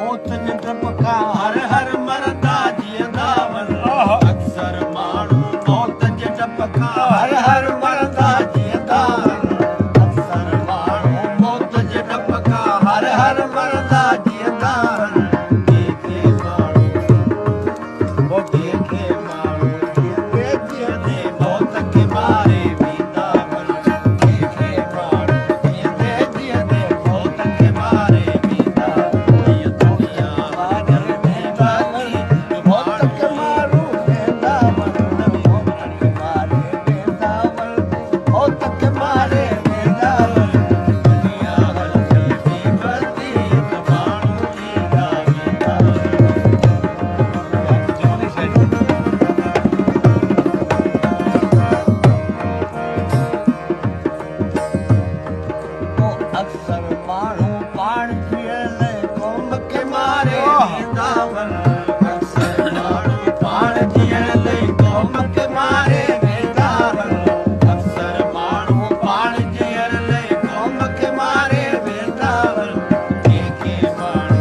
हर हर मरदा जीअंदा वञ अक्सर माण्हू मौत जे डप खां हर हर मरदा जीअंदा वञ अक्सर माण्हू मौत जे डप खां हर हर मरदा जीअंदा वञ कंहिंखे माण्हू जीअंदे मौत खे मारे वेंदा वञ कंहिंखे माण्हू जीअंदे मौत खे मारे वेंदा अक्सर माण्हू पाण जीअल क़ौम खे मारे वेंदा वञ अक्सर माण्हू पाण जीअल क़ौम खे मारे वेंदा वञ अक्सर माण्हू पाण जीअल क़ौम खे मारे वेंदा वञ कंहिंखे माण्हू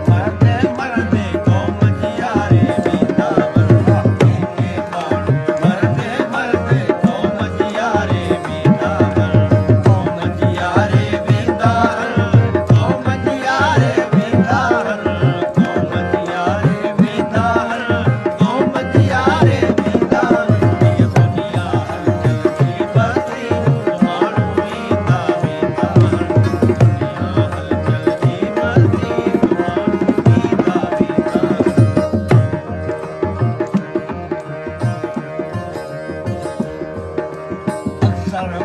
मरंदे मरंदे क़ौम जीआरे वेंदा वञ कंहिंखे माण्हू मरंदे मरंदे क़ौम जीआरे वेंदा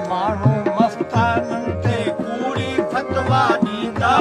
माण्हू मस्ताननि ते कूड़ी फतवा ॾींदा